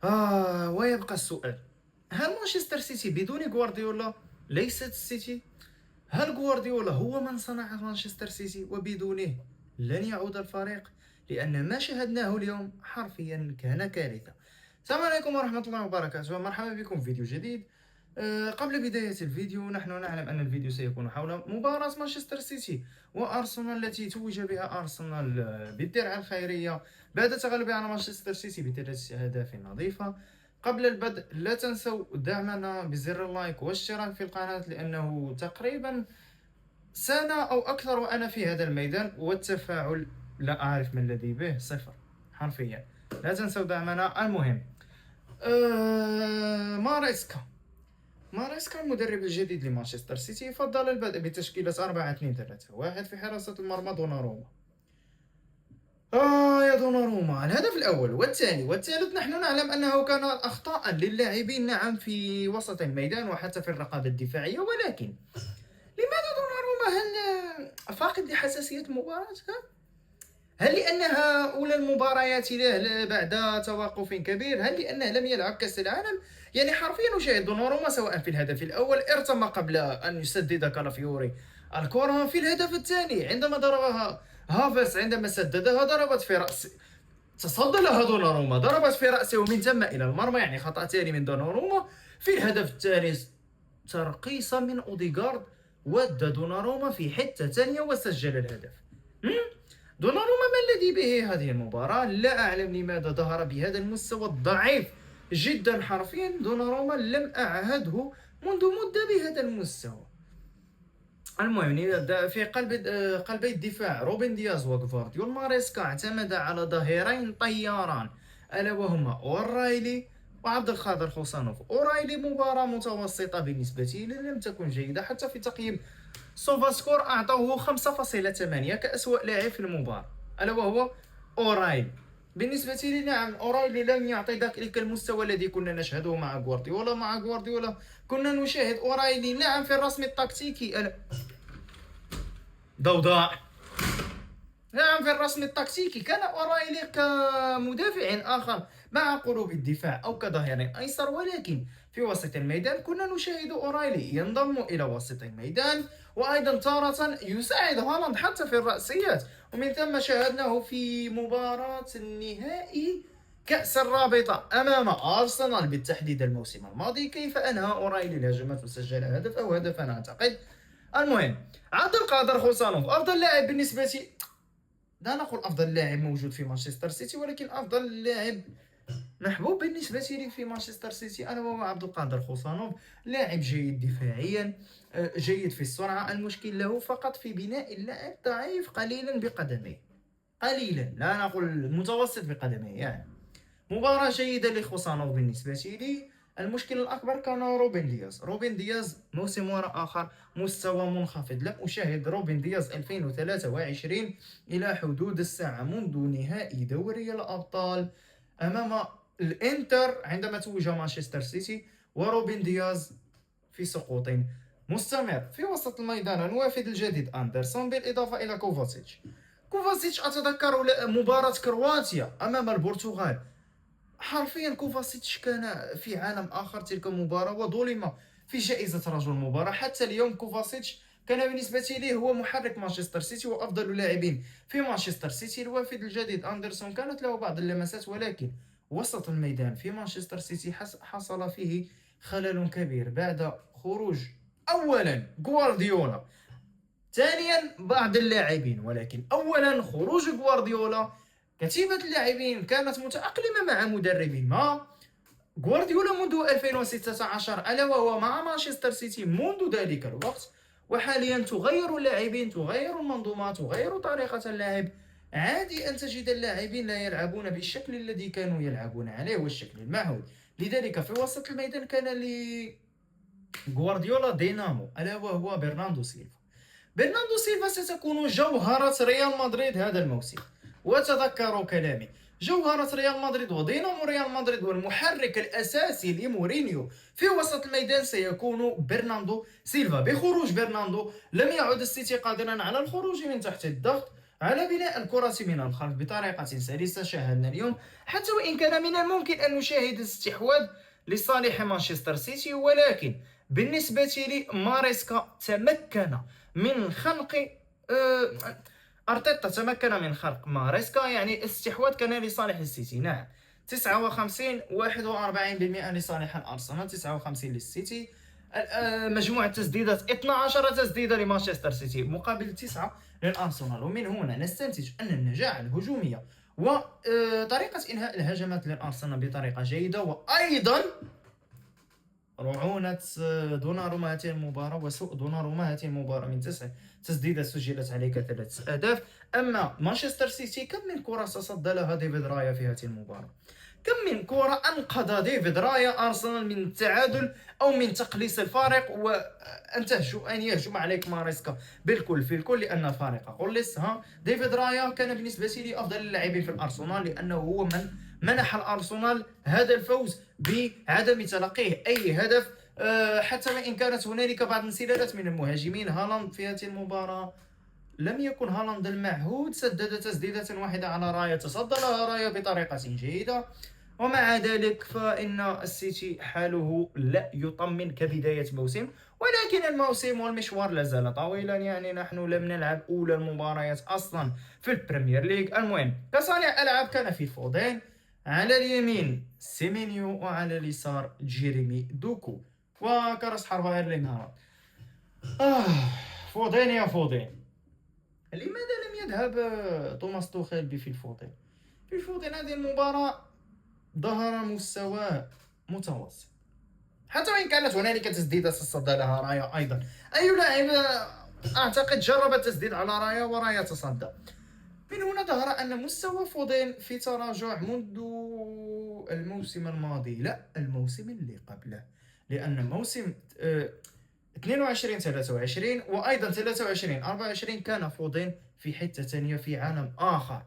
ويبقى السؤال: هل مانشستر سيتي بدون غوارديولا ليست السيتي؟ هل غوارديولا هو من صنع مانشستر سيتي وبدونه لن يعود الفريق؟ لأن ما شاهدناه اليوم حرفيا كان كارثة. السلام عليكم ورحمة الله وبركاته، ومرحبا بكم في فيديو جديد. قبل بداية الفيديو، نحن نعلم أن الفيديو سيكون حول مباراة مانشستر سيتي وأرسنال التي توج بها أرسنال بالدرع الخيرية بعد تغلبه على مانشستر سيتي ب3 أهداف نظيفة. قبل البدء لا تنسوا دعمنا بزر اللايك والاشتراك في القناة، لأنه تقريبا سنة أو أكثر وأنا في هذا الميدان، والتفاعل لا أعرف ما الذي به، صفر حرفيا. لا تنسوا دعمنا. المهم، ماريسكا المدرب الجديد لمانشستر سيتي فضل البدء بتشكيلة 4-2-3-1 في حراسة المرمى دوناروما. يا دوناروما، الهدف الأول والثاني والثالث نحن نعلم أنه كان أخطاء للاعبين، نعم، في وسط الميدان وحتى في الرقابة الدفاعية، ولكن لماذا دوناروما؟ هل فاقد لحساسية المباراة؟ هل لأنها أولى المباريات له بعد توقف كبير؟ هل لأنه لم يلعب كأس العالم؟ يعني حرفيا نشاهد دوناروما سواء في الهدف الأول ارتم قبل أن يسدد كالافيوري الكرة، في الهدف الثاني عندما ضربها هافرتز، عندما سددها ضربت في رأس، تصدى لها دوناروما ضربت في رأسه ومن ثم إلى المرمى، يعني خطأ ثاني من دوناروما. في الهدف الثاني ترقيصة من أوديغارد، ودى دوناروما في حتة ثانية وسجل الهدف. دوناروما ما الذي به هذه المباراة؟ لا أعلم لماذا ظهر بهذا المستوى الضعيف جدا. حرفيا دوناروما لم أعهده منذ مدة بهذا المستوى. المهم، في قلبي الدفاع روبن دياز وغفارديول، ماريسكا اعتمد على ظهيرين طياران، ألا وهما أورايلي وعبد القادر خوسانوف. أورايلي مباراة متوسطة بالنسبة لي، لم تكن جيدة، حتى في تقييم سوفا سكور أعطوه 5.8 كأسوأ لاعب في المباراة، ألا وهو أورايلي. بالنسبة لي نعم، أورايلي لم يعطي ذلك المستوى الذي كنا نشهده مع غوارديولا. كنا نشاهد أورايلي نعم في الرسم التكتيكي ضوضاء. نعم، في الرسم التكتيكي كان أورايلي كمدافع آخر مع قلوب الدفاع أو كظهير أيسر، ولكن في وسط الميدان كنا نشاهد أورايلي ينضم إلى وسط الميدان، وأيضا تارة يساعد هالاند حتى في الرأسيات، ومن ثم شاهدناه في مباراة النهائي كأس الرابطة أمام أرسنال بالتحديد الموسم الماضي، كيف أنهى أورايلي الهجمات وسجل هدف أو هدفا أعتقد. المهم، عبد القادر خوسانوف أفضل لاعب بالنسبة لي، لا نقول أفضل لاعب موجود في مانشستر سيتي، ولكن أفضل لاعب محبوب بالنسبة لي في مانشستر سيتي أنا وهو عبد القادر خوسانوف. لاعب جيد دفاعيا، جيد في السرعة، المشكل له فقط في بناء اللعب، ضعيف قليلا بقدميه، قليلا لا نقول متوسط بقدميه يعني. مباراة جيدة لخوسانوف بالنسبة لي. المشكل الأكبر كان روبن دياز موسم وراء آخر مستوى منخفض. لم أشاهد روبن دياز 2023 إلى حدود الساعة منذ نهائي دوري الأبطال أمام الإنتر عندما توج مانشستر سيتي، وروبن دياز في سقوط مستمر. في وسط الميدان الوافد الجديد أندرسون بالإضافة إلى كوفاسيتش أتذكر مباراة كرواتيا أمام البرتغال، حرفيا كوفاسيتش كان في عالم آخر تلك المباراة وظلم في جائزة رجل المباراة. حتى اليوم كوفاسيتش كان بالنسبة لي هو محرك مانشستر سيتي وأفضل اللاعبين في مانشستر سيتي. الوافد الجديد أندرسون كانت له بعض اللمسات، ولكن وسط الميدان في مانشستر سيتي حصل فيه خلل كبير بعد خروج أولا غوارديولا، ثانيا بعض اللاعبين، ولكن أولا خروج غوارديولا. كتيبة اللاعبين كانت متأقلمة مع مدرب ما، غوارديولا منذ 2016 ألا وهو مع مانشستر سيتي منذ ذلك الوقت، وحاليا تغير اللاعبين، تغير المنظومة، تغير طريقة اللعب. عادي أن تجد اللاعبين لا يلعبون بالشكل الذي كانوا يلعبون عليه والشكل المعهود. لذلك في وسط الميدان كان لغوارديولا دينامو، ألا وهو برناردو سيلفا ستكون جوهرة ريال مدريد هذا الموسم. وتذكروا كلامي، جوهرة ريال مدريد ودينامو ريال مدريد والمحرك الأساسي لمورينيو في وسط الميدان سيكون برناردو سيلفا. بخروج برناردو لم يعد السيتي قادرا على الخروج من تحت الضغط. على بناء الكرة من الخلف بطريقة سلسة شاهدنا اليوم، حتى وإن كان من الممكن أن نشاهد استحواذ لصالح مانشستر سيتي، ولكن بالنسبة لي ماريسكا تمكن من خلق أرتيتا تمكن من خلق ماريسكا، يعني الاستحواذ كان لصالح السيتي. نعم، 59 41% لصالح الأرسنال، 59 للسيتي. مجموع التسديدات 12 تسديدة لمانشستر سيتي مقابل 9 للأرسنال. ومن هنا نستنتج أن النجاعة الهجومية وطريقة إنهاء الهجمات للأرسنال بطريقة جيدة، وأيضا رعونة دوناروما هذه المباراة وسوء دوناروما هذه المباراة، من 9 تسديدات سجلت عليك 3 أهداف. أما مانشستر سيتي كم من كرة تصدى لها ديفيد رايا في هذه المباراة، كم من كرة أنقذ ديفيد رايا أرسنال من التعادل أو من تقليص الفارق، وأن يهجم عليك ماريسكا بالكل في الكل، لأن الفارق قلص. ديفيد رايا كان بالنسبة لي أفضل اللاعبين في الأرسنال، لأنه هو من منح الأرسنال هذا الفوز بعدم تلقيه أي هدف. حتى وإن كانت هنالك بعض الانسدادات من المهاجمين. هالاند في هذه المباراة لم يكن هالاند المعهود، سدد تسديدة واحدة على رايا، تصدى لها رايا بطريقة جيدة. ومع ذلك فإن السيتي حاله لا يطمن كبداية موسم، ولكن الموسم والمشوار لا زال طويلا. يعني نحن لم نلعب أولى المباريات أصلا في البريمير ليج. المهم، كصانع ألعاب كان في فودين، على اليمين سيمينيو، وعلى اليسار جيريمي دوكو، وكرس حربة إيرلينغ هالاند. فودين يا فودين، لماذا لم يذهب توماس توخيل بفيل فودين؟ في فودين هذه المباراة ظهر مستوى متوسط، حتى وإن كانت هنالك تسديدات تصدى لها رايا أيضا. أي لاعب أعتقد جرب التسديد على رايا ورايا تصدى. من هنا ظهر أن مستوى فودين في تراجع منذ الموسم الماضي، لا الموسم اللي قبله، لأن موسم 22 23 وأيضا 23 24 كان فودين في حتة ثانية، في عالم آخر.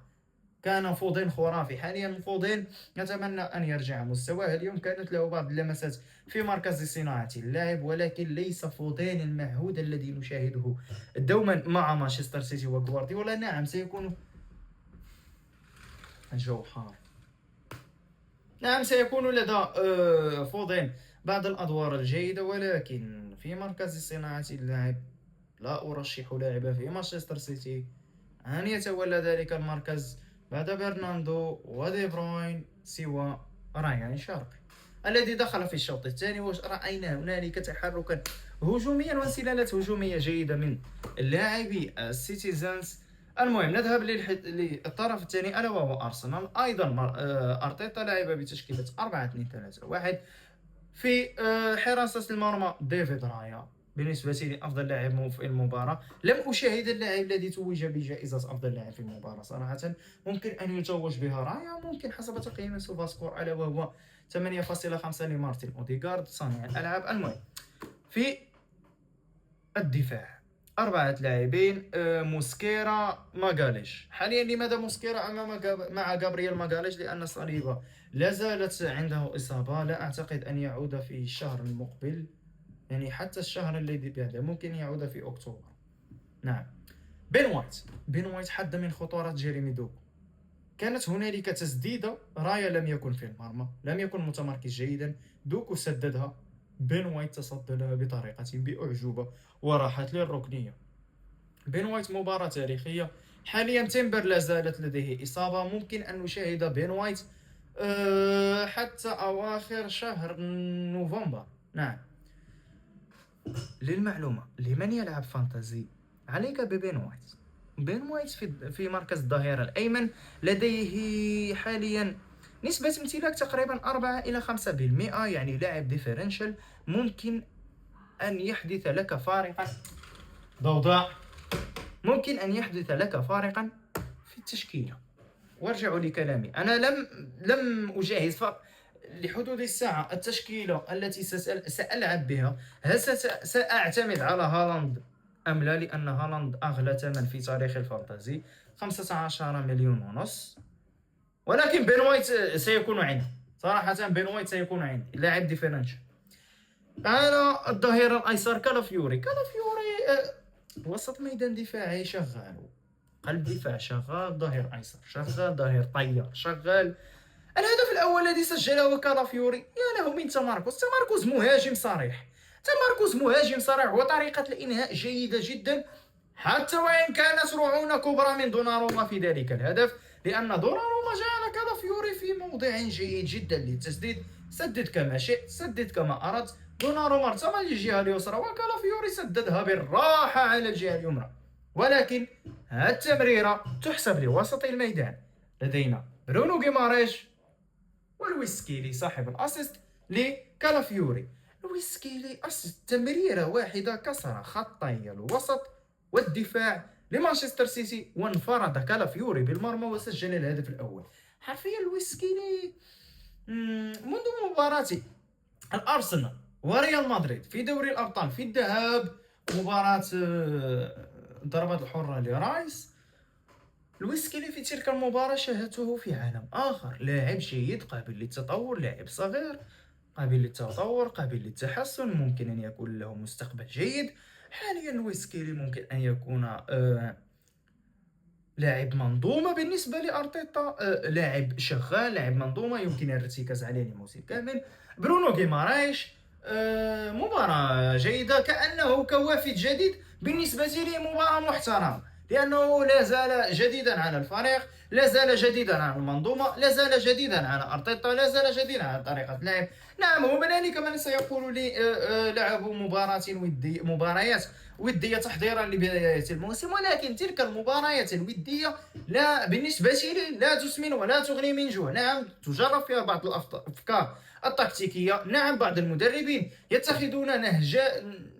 كان فودين خرافي. حاليا فودين نتمنى أن يرجع مستواه. اليوم كانت له بعض اللمسات في مركز صناعة اللعب، ولكن ليس فودين المعهود الذي نشاهده دوما مع مانشستر سيتي وغوارديولا. نعم سيكون الجو حار، نعم سيكون لدى فودين بعض الأدوار الجيدة، ولكن في مركز صناعة اللعب لا أرشح لاعبا في مانشستر سيتي أن يتولى ذلك المركز بعد برناردو ودي بروين سوى رايان شارقي الذي دخل في الشوط الثاني، ورأينا هنالك تحركا هجوميا وانسلالات هجومية جيدة من اللاعبي السيتيزنز. المهم نذهب للطرف الثاني ألا وهو أرسنال. أيضا أرتيتا لعب بتشكيلة 4-2-3-1. في حراسة المرمى ديفيد رايا بالنسبة لي أفضل لاعب في المباراة. لم أشاهد اللاعب الذي توج بجائزة أفضل لاعب في المباراة صراحة، ممكن أن يتوج بها رايا، ممكن حسب تقييم سوفا سكور، ألا وهو 8.5 لمارتن أوديغارد صانع الألعاب. المهم في الدفاع 4 لاعبين، موسكيرا ماغاليش. حاليا لماذا موسكيرا مع جابرييل ماغاليش؟ لأن صليبة لا زالت عنده إصابة، لا أعتقد أن يعود في الشهر المقبل، يعني حتى الشهر الذي بعده ممكن يعود في أكتوبر. نعم. بين وايت حد من خطورة جيريمي دوكو. كانت هنالك تسديدة رايا لم يكن في المرمى، لم يكن متمركز جيدا، دوكو سددها، بين وايت تصدى لها بطريقة بأعجوبة وراحت للركنية. بين وايت مباراة تاريخية. حاليا تيمبر لا زالت لديه إصابة، ممكن أن نشاهد بين وايت حتى أواخر شهر نوفمبر. نعم. للمعلومة لمن يلعب فانتازي عليك ببين وايت. بين وايت في مركز الظهير الأيمن لديه حاليا نسبة امتلاك تقريبا 4 إلى 5%، يعني لاعب ديفرنشال، ممكن أن يحدث لك فارقا. ضوضاء. ممكن أن يحدث لك فارقا في التشكيلة. وارجعوا لكلامي، أنا لم أجهز لحدود الساعة التشكيلة التي سألعب بها. هل سأعتمد على هالاند أم لا؟ لأن هالاند أغلى ثمن في تاريخ الفانتازي، 15 مليون ونص. ولكن بين وايت سيكون عندي صراحة، بين وايت سيكون عندي لاعب ديفرنشال. على الظهير الأيسر كالافيوري وسط ميدان دفاعي شغال، قلب دفاع شغال، ظهير ايسر شغال، ظهير طيار شغال. الهدف الاول الذي سجله كالافيوري يا له من تماركوس. تماركوس مهاجم صريح، تماركوس مهاجم صريح، وطريقة الإنهاء جيدة جدا، حتى وإن كانت رعونة كبرى من دوناروما في ذلك الهدف، لأن دوناروما جعل كالافيوري في موضع جيد جدا للتسديد. سدد كما شئت، سدد كما أردت. دوناروما ارتمى للجهة اليسرى وكالافيوري سددها بالراحة على الجهة اليمنى. ولكن هذه التمريرة تحسب لوسط الميدان. لدينا برونو غيماريش ولويس سكيلي صاحب الاسيست لكالافيوري. لويس سكيلي اسيست، تمريره واحده كسر خطي الوسط والدفاع لمانشستر سيتي، وانفرد كالافيوري بالمرمى وسجل الهدف الاول. حرفيا لويس سكيلي منذ مباراة الارسنال وريال مدريد في دوري الابطال في الذهاب، مباراة ضربات الحرة لرايس، لويس سكيلي في تلك المباراة شاهدته في عالم آخر. لاعب جيد قابل للتطور، لاعب صغير قابل للتطور، قابل للتحسن، ممكن أن يكون له مستقبل جيد. حاليا لويس سكيلي ممكن أن يكون لاعب منظومة بالنسبة لأرتيتا، لاعب شغال، لاعب منظومة يمكن الارتكاز عليه لموسم كامل. برونو غيمارايش مباراة جيدة، كأنه كوافد جديد بالنسبة لي، مباراة محترمة، لأنه لا زال جديدا على الفريق، لا زال جديدا على المنظومة، لا زال جديدا على أرتيتا، لا زال جديدا على طريقة اللعب. نعم، هنالك من سيقول لي لعبوا مباريات ودية تحضيرا لبداية الموسم، ولكن تلك المباريات الودية لا بالنسبة لي لا تسمن ولا تغني من جوع. نعم، تجرب فيها بعض الأفكار التكتيكية، نعم بعض المدربين يتخذون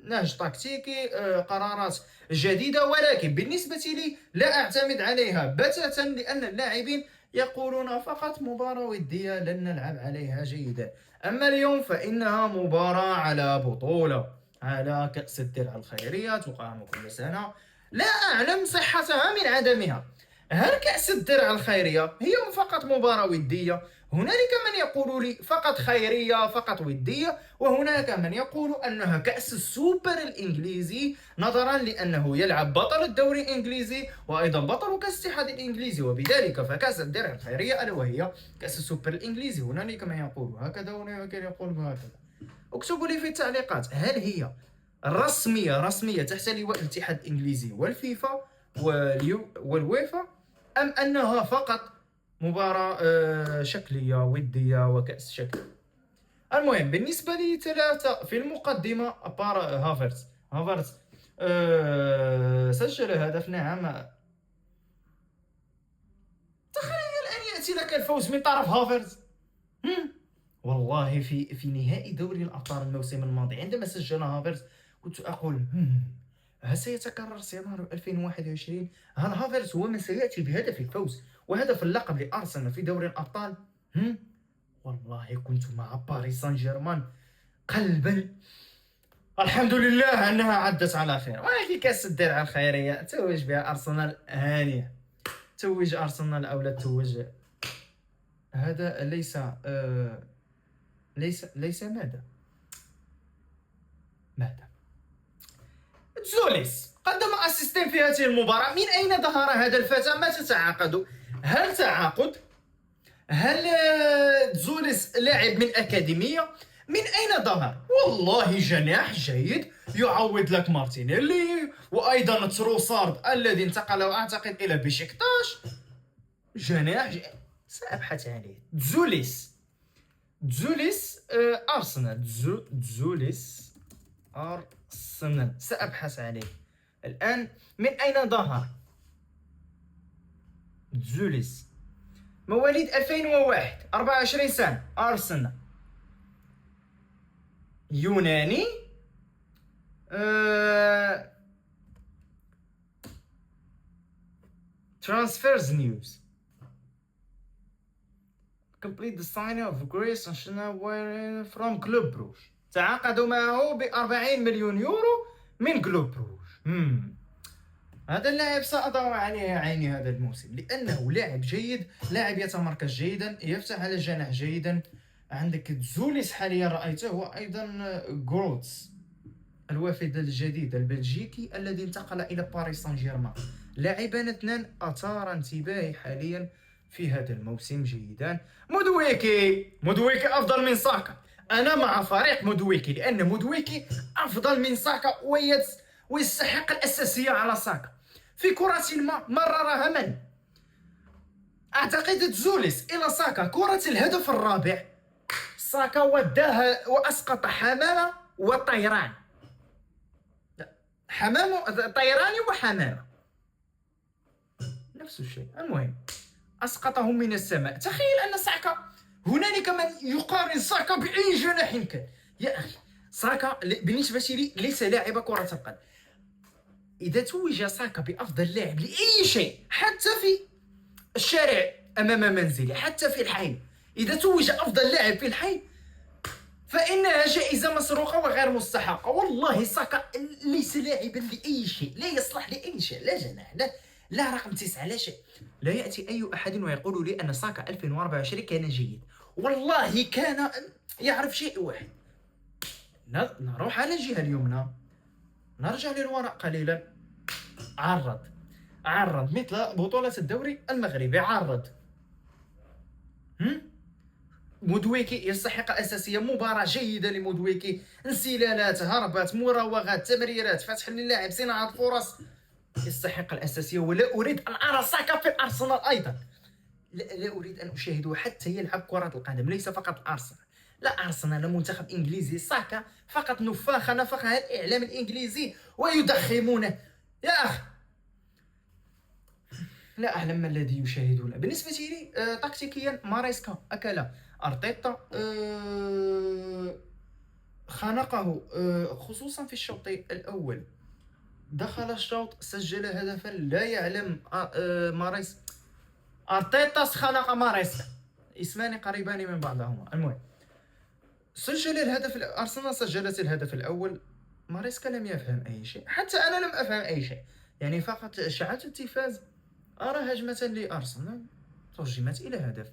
نهج تكتيكي، قرارات جديدة، ولكن بالنسبة لي لا أعتمد عليها بتاتا، لأن اللاعبين يقولون فقط مباراة ودية لن نلعب عليها جيدا. أما اليوم فإنها مباراة على بطولة، على كأس الدرع الخيرية تقام كل سنة، لا أعلم صحتها من عدمها. هل كأس الدرع الخيرية هي فقط مباراة ودية؟ هنالك من يقول لي فقط خيرية، فقط ودية، وهناك من يقول أنها كأس السوبر الإنجليزي، نظرا لأنه يلعب بطل الدوري الإنجليزي وأيضا بطل كأس الاتحاد الإنجليزي، وبذلك فكأس الدرع الخيرية ألا وهي كأس السوبر الإنجليزي. هنالك من يقول هكذا وهنالك من يقول هكذا. اكتبوا لي في التعليقات، هل هي رسمية تحت لواء الاتحاد الإنجليزي والفيفا والويفا، أم أنها فقط مباراة شكلية ودية وكأس شكل؟ المهم، بالنسبة لي 3 في المقدمة. هافرتز سجل هدف، نعم. تخيل أن يأتي لك الفوز من طرف هافرتز. والله في نهائي دوري الأبطال الموسم الماضي عندما سجل هافرتز كنت أقول هل سيتكرر سيناريو 2021؟ هل هافرتز هو من سيأتي بهدف الفوز وهدف اللقب لأرسنال في دوري الأبطال؟ والله كنت مع باريس سان جيرمان قلبا. الحمد لله أنها عدت على خير، ولكن كأس الدرع الخيرية توج بها أرسنال هانية. توج أرسنال أو لا توج، هذا ليس ماذا؟ زوليس قدم أسيستين في هذه المباراة. من أين ظهر هذا الفتى؟ متى تعاقد؟ هل تعاقد؟ هل زوليس لاعب من أكاديمية؟ من أين ظهر؟ والله جناح جيد يعوض لك مارتينيلي، وأيضا تروسارد الذي انتقل أعتقد إلى بشكتاش. جناح سأبحث عليه. زوليس أرسنال. زوليس أرسنال، سأبحث عليه الآن. من أين ظهر زوليس؟ مواليد 2001، 24 سنة، أرسنال، يوناني. Transfers news. Complete the signing of Grace and from Club Brugge. تعاقدوا معه ب40 مليون يورو من كلوب بروج. هذا اللاعب سأضع عليه عيني هذا الموسم، لأنه لاعب جيد، لاعب يتمركز جيدا، يفتح على الجناح جيدا. عندك زوليس حاليا رأيته، وأيضا جروتس الوافد الجديد البلجيكي الذي انتقل إلى باريس سان جيرمان. لاعبان اثنان أثار انتباهي حاليا في هذا الموسم جيدان. مودويكي أفضل من ساكا. أنا مع فريق مودويكي لأن مودويكي أفضل من ساكا ويستحق الأساسية على ساكا. في كرة ما مررها من؟ أعتقد تزوليس إلى ساكا، كرة الهدف الرابع ساكا وداها وأسقط حمامة وطيران، حمامة طيراني وحمامة نفس الشيء. المهم أسقطهم من السماء. تخيل أن ساكا، هنالك من يقارن ساكا بأي جناح كان. يا أخي ساكا بالنسبة لي ليس لاعب كرة القدم. إذا توج ساكا بأفضل لاعب لأي شيء، حتى في الشارع أمام منزلي، حتى في الحي، إذا توج أفضل لاعب في الحي فإنها جائزة مسروقة وغير مستحقة. والله ساكا ليس لاعبا لأي شيء، لا يصلح لأي شيء، لا جناح، لا رقم 9، لا شيء. لا يأتي أي أحد ويقول لي أن ساكا 2024 كان جيد. والله كان يعرف شيء واحد. نروح على الجهة اليمنى، نرجع للوراء قليلا. عرض مثل بطولة الدوري المغربي. مودويكي يستحق أساسية. مباراة جيدة لمودويكي، انسلالات، هربات، مراوغات، تمريرات، فتح للاعب، صناعة فرص. يستحق الأساسية. ولا أريد أن أرى ساكا في الأرسنال أيضا. لا أريد أن أشاهده حتى يلعب كرة القدم، ليس فقط الأرسنال. لا أرسنال منتخب إنجليزي. ساكا فقط نفخها الإعلام الإنجليزي ويضخمونه. يا أخي لا أعلم ما الذي يشاهدون. بالنسبة لي تكتيكيا ماريسكا أكل أرتيتا خنقه خصوصا في الشوط الأول. دخل الشوط سجل هدفا لا يعلم ماريس. أرتيتا خنق ماريسكا، اسمان قريبان من بعضهما. المهم سجل الهدف، أرسنال سجلت الهدف الأول. ماريسكا لم يفهم أي شيء، حتى أنا لم أفهم أي شيء، يعني فقط شعلت التلفاز أرى هجمة لأرسنال ترجمت إلى هدف.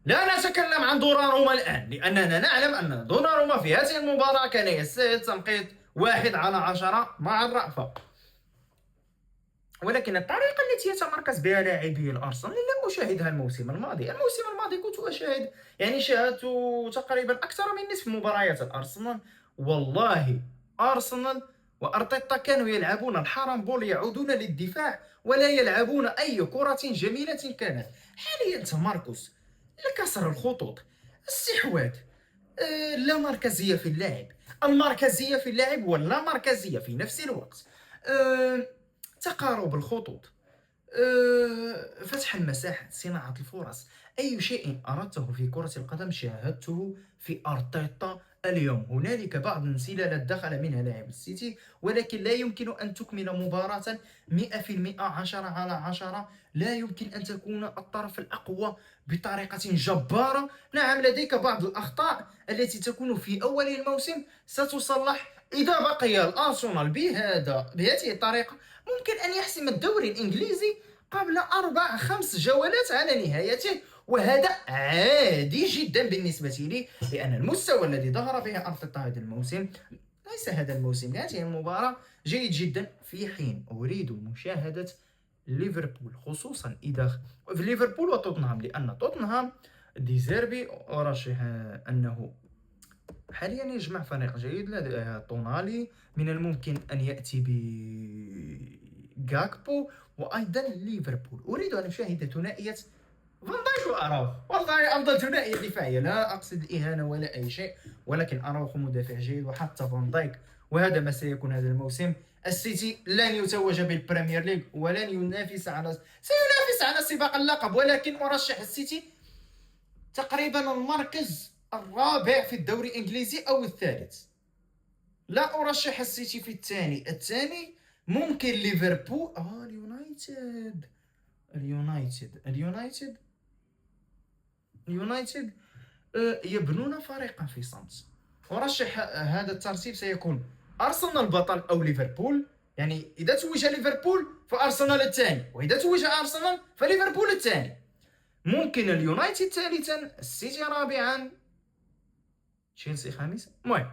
لا نتكلم عن دوناروما الآن، لأننا نعلم أن دوناروما في هذه المباراة كان يستاهل تنقيط 1/10 مع الرأفة. ولكن الطريقة التي يتمركز بها لاعبي الأرسنال لم أشاهدها الموسم الماضي كنت أشاهد، يعني شاهدت تقريبا أكثر من نصف مباريات الأرسنال. والله أرسنال وأرتيتا كانوا يلعبون الحرامبول، يعودون للدفاع ولا يلعبون أي كرة جميلة كانت. حاليا تمركز، لكسر الخطوط، استحواذ، لا مركزية في اللاعب، المركزية في اللاعب ولا مركزية في نفس الوقت، تقارب الخطوط، فتح المساحات، صناعة الفرص. أي شيء أردته في كرة القدم شاهدته في أرتيتا اليوم. هنالك بعض الانسلالات دخل منها لاعب السيتي، ولكن لا يمكن أن تكمل مباراة 100% 10/10. لا يمكن أن تكون الطرف الأقوى بطريقة جبارة. نعم لديك بعض الأخطاء التي تكون في أول الموسم ستصلح. إذا بقي الأرسنال بهذه الطريقة ممكن أن يحسم الدوري الإنجليزي قبل 4-5 جولات على نهايته، وهذا عادي جدا بالنسبة لي، لأن المستوى الذي ظهر به أرتيتا هذا الموسم ليس هذا الموسم هذه المباراة جيد جدا. في حين أريد مشاهدة ليفربول، خصوصا إذا في ليفربول وتوتنهام، لأن توتنهام ديزيربي أرشح أنه حاليا يجمع فريق جيد. طونالي من الممكن أن يأتي بغاكبو، وأيضا ليفربول. أريد أن أشاهد ثنائية فان دايك وأراوخو. والله أفضل ثنائية دفاعية، لا أقصد الإهانة ولا أي شيء، ولكن أراوخو مدافع جيد وحتى فان دايك. وهذا ما سيكون هذا الموسم. السيتي لن يتوج بالبريمير ليج ولن سينافس على سباق اللقب، ولكن أرشح السيتي تقريبا المركز الرابع في الدوري الإنجليزي أو الثالث. لا أرشح السيتي في الثاني ممكن ليفربول. اليونايتد يبنون فريقا في صمت. أرشح هذا الترتيب سيكون أرسنال بطل أو ليفربول، يعني إذا توج ليفربول فأرسنال الثاني، وإذا توج أرسنال فليفربول الثاني. ممكن اليونايتد ثالثا، السيتي رابعا، تشيلسي خامسا. المهم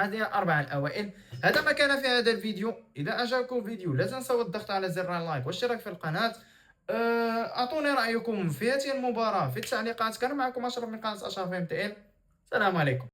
هذه الأربعة الأوائل. هذا ما كان في هذا الفيديو. إذا أعجبكم الفيديو لا تنسوا الضغط على زر اللايك والاشتراك في القناة. أعطوني رأيكم في هذه المباراة في التعليقات. كان معكم أشرف من قناة أشرف MTN. السلام عليكم.